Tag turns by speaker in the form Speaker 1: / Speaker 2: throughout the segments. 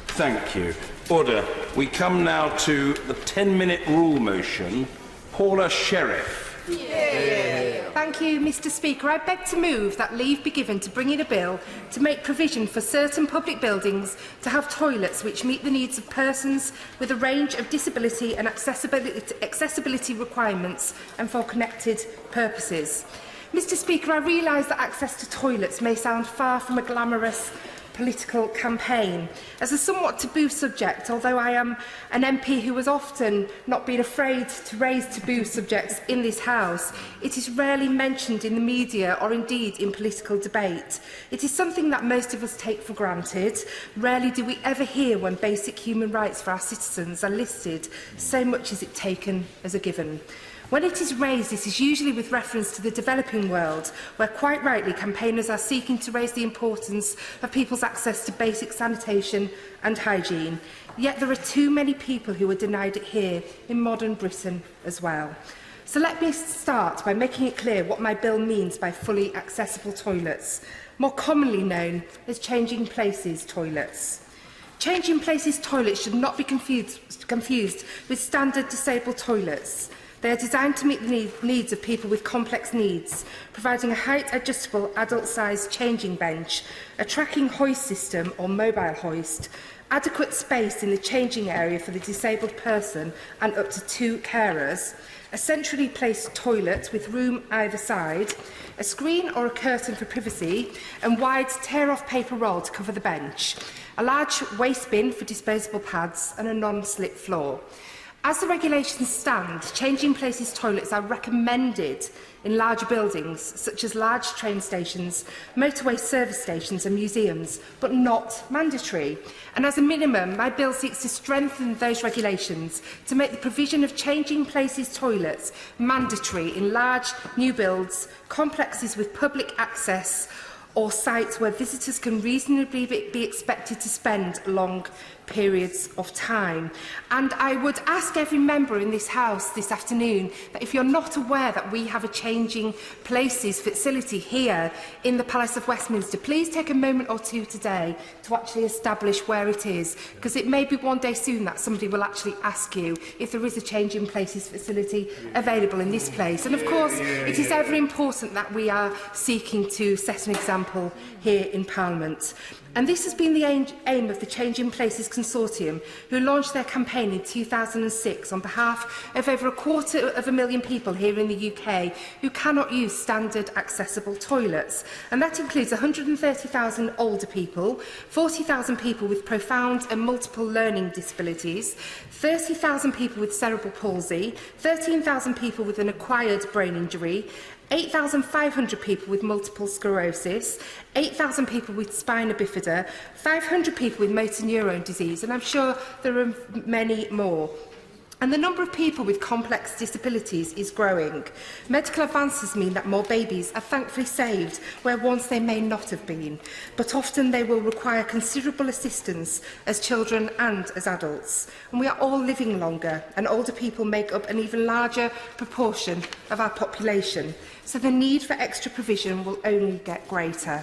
Speaker 1: Thank you. Order. We come now to the 10-minute rule motion. Paula Sherriff.
Speaker 2: Thank you, Mr. Speaker. I beg to move that leave be given to bring in a bill to make provision for certain public buildings to have toilets which meet the needs of persons with a range of disability and accessibility requirements and for connected purposes. Mr. Speaker, I realise that access to toilets may sound far from a glamorous political campaign. As a somewhat taboo subject, although I am an MP who has often not been afraid to raise taboo subjects in this House, it is rarely mentioned in the media or indeed in political debate. It is something that most of us take for granted. Rarely do we ever hear when basic human rights for our citizens are listed, so much is it taken as a given. When it is raised, it is usually with reference to the developing world, where quite rightly campaigners are seeking to raise the importance of people's access to basic sanitation and hygiene. Yet there are too many people who are denied it here in modern Britain as well. So let me start by making it clear what my bill means by fully accessible toilets, more commonly known as changing places toilets. Changing places toilets should not be confused with standard disabled toilets. They are designed to meet the needs of people with complex needs, providing a height-adjustable adult-sized changing bench, a tracking hoist system or mobile hoist, adequate space in the changing area for the disabled person and up to 2 carers, a centrally placed toilet with room either side, a screen or a curtain for privacy, and wide tear-off paper roll to cover the bench, a large waste bin for disposable pads and a non-slip floor. As the regulations stand, changing places toilets are recommended in larger buildings, such as large train stations, motorway service stations and museums, but not mandatory. And as a minimum, my bill seeks to strengthen those regulations to make the provision of changing places toilets mandatory in large new builds, complexes with public access, or sites where visitors can reasonably be expected to spend long periods of time. And I would ask every member in this House this afternoon that if you're not aware that we have a changing places facility here in the Palace of Westminster, please take a moment or two today to actually establish where it is, because it may be one day soon that somebody will actually ask you if there is a changing places facility available in this place. And of course, it is ever important that we are seeking to set an example here in Parliament. And this has been the aim of the Changing Places Consortium, who launched their campaign in 2006 on behalf of over 250,000 people here in the UK who cannot use standard accessible toilets. And that includes 130,000 older people, 40,000 people with profound and multiple learning disabilities, 30,000 people with cerebral palsy, 13,000 people with an acquired brain injury, 8,500 people with multiple sclerosis, 8,000 people with spina bifida, 500 people with motor neurone disease, and I'm sure there are many more. And the number of people with complex disabilities is growing. Medical advances mean that more babies are thankfully saved where once they may not have been, but often they will require considerable assistance as children and as adults. And we are all living longer, and older people make up an even larger proportion of our population. So the need for extra provision will only get greater.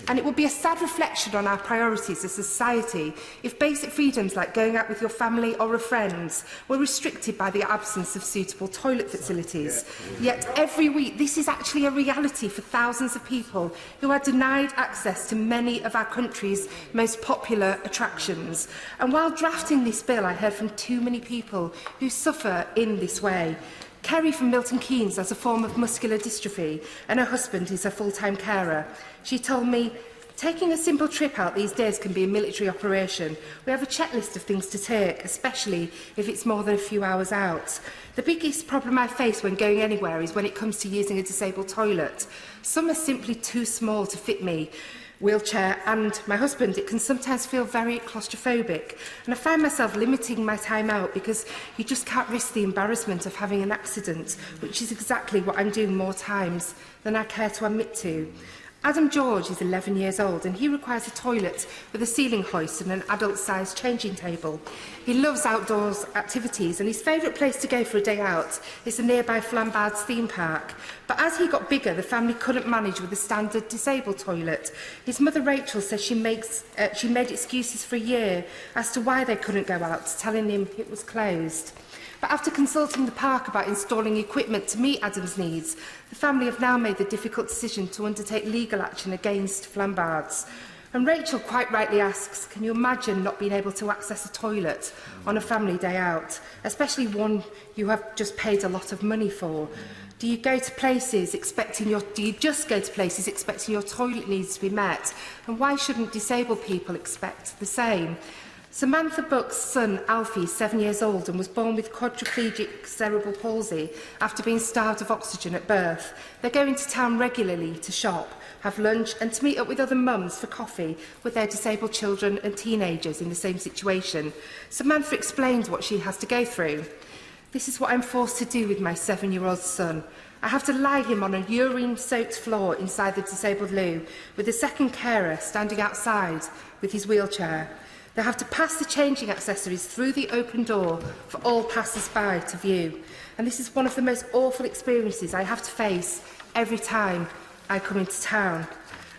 Speaker 2: And it would be a sad reflection on our priorities as a society if basic freedoms like going out with your family or a friends were restricted by the absence of suitable toilet facilities. Yet every week this is actually a reality for thousands of people who are denied access to many of our country's most popular attractions. And while drafting this bill, I heard from too many people who suffer in this way. Kerry from Milton Keynes has a form of muscular dystrophy and her husband is a full-time carer. She told me, taking a simple trip out these days can be a military operation. We have a checklist of things to take, especially if it's more than a few hours out. The biggest problem I face when going anywhere is when it comes to using a disabled toilet. Some are simply too small to fit me. Wheelchair and my husband, it can sometimes feel very claustrophobic, and I find myself limiting my time out because you just can't risk the embarrassment of having an accident, which is exactly what I'm doing more times than I care to admit to. Adam George is 11 years old and he requires a toilet with a ceiling hoist and an adult-sized changing table. He loves outdoors activities and his favourite place to go for a day out is the nearby Flambard's theme park. But as he got bigger, the family couldn't manage with a standard disabled toilet. His mother Rachel says she made excuses for a year as to why they couldn't go out, telling him it was closed. But after consulting the park about installing equipment to meet Adam's needs, the family have now made the difficult decision to undertake legal action against Flambard's. And Rachel quite rightly asks, can you imagine not being able to access a toilet on a family day out, especially one you have just paid a lot of money for? Do you just go to places expecting your toilet needs to be met? And why shouldn't disabled people expect the same? Samantha Buck's son, Alfie, is 7 years old and was born with quadriplegic cerebral palsy after being starved of oxygen at birth. They go into town regularly to shop, have lunch and to meet up with other mums for coffee with their disabled children and teenagers in the same situation. Samantha explains what she has to go through. This is what I'm forced to do with my 7-year-old son. I have to lie him on a urine-soaked floor inside the disabled loo with a second carer standing outside with his wheelchair. They have to pass the changing accessories through the open door for all passers-by to view. And this is one of the most awful experiences I have to face every time I come into town.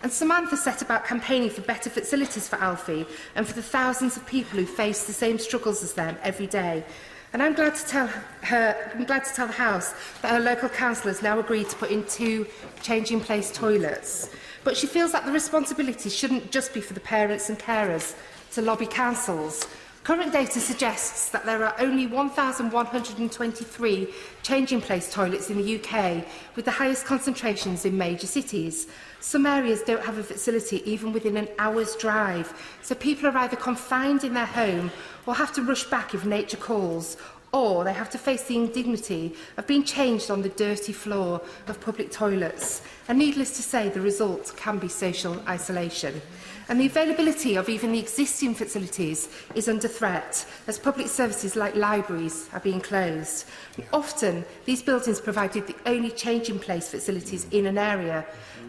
Speaker 2: And Samantha set about campaigning for better facilities for Alfie and for the thousands of people who face the same struggles as them every day. And I'm glad to tell the House that her local council has now agreed to put in 2 changing-place toilets. But she feels that the responsibility shouldn't just be for the parents and carers to lobby councils. Current data suggests that there are only 1,123 changing-place toilets in the UK, with the highest concentrations in major cities. Some areas don't have a facility even within an hour's drive, so people are either confined in their home or have to rush back if nature calls, or they have to face the indignity of being changed on the dirty floor of public toilets. And needless to say, the result can be social isolation. And the availability of even the existing facilities is under threat, as public services like libraries are being closed. And often, these buildings provided the only changing-place facilities in an area.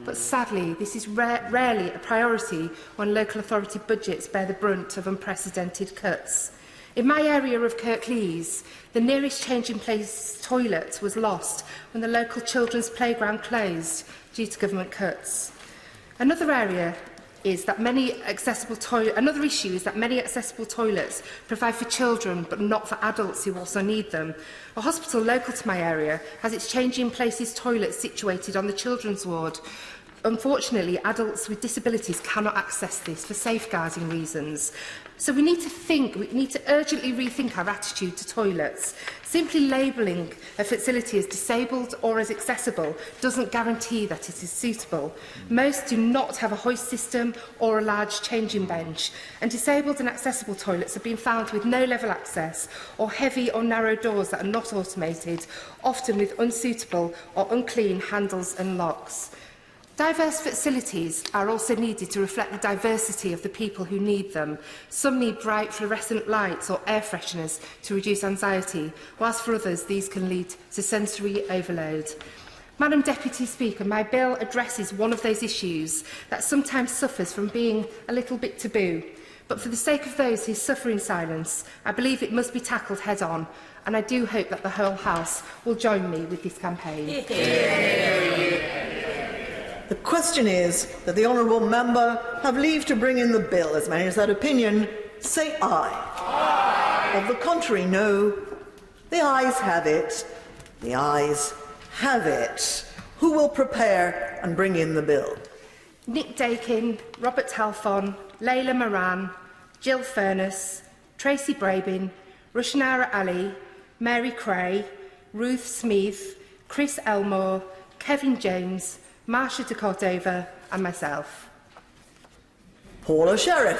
Speaker 2: But sadly, this is rarely a priority when local authority budgets bear the brunt of unprecedented cuts. In my area of Kirklees, the nearest changing-place toilet was lost when the local children's playground closed due to government cuts. Another issue is that many accessible toilets provide for children but not for adults who also need them. A hospital local to my area has its changing places toilet situated on the children's ward. Unfortunately, adults with disabilities cannot access this for safeguarding reasons. So we need to urgently rethink our attitude to toilets. Simply labelling a facility as disabled or as accessible doesn't guarantee that it is suitable. Most do not have a hoist system or a large changing bench, and disabled and accessible toilets have been found with no level access or heavy or narrow doors that are not automated, often with unsuitable or unclean handles and locks. Diverse facilities are also needed to reflect the diversity of the people who need them. Some need bright fluorescent lights or air fresheners to reduce anxiety, whilst for others these can lead to sensory overload. Madam Deputy Speaker, my bill addresses one of those issues that sometimes suffers from being a little bit taboo. But for the sake of those who suffer in silence, I believe it must be tackled head-on, and I do hope that the whole House will join me with this campaign.
Speaker 3: The question is that the honourable member have leave to bring in the bill. As many as that opinion, say aye. Aye. Of the contrary, no. The ayes have it. The ayes have it. Who will prepare and bring in the bill?
Speaker 2: Nick Dakin, Robert Talfon, Leila Moran, Jill Furness, Tracy Brabin, Rushanara Ali, Mary Cray, Ruth Smith, Chris Elmore, Kevin Jones, Marsha de Cordova and myself.
Speaker 3: Paula Sherriff.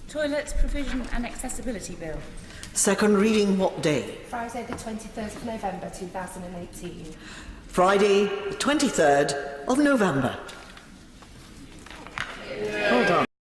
Speaker 4: Toilets, Provision and Accessibility Bill.
Speaker 3: Second reading what day?
Speaker 2: Friday the 23rd of November 2018.
Speaker 3: Friday, the 23rd of November.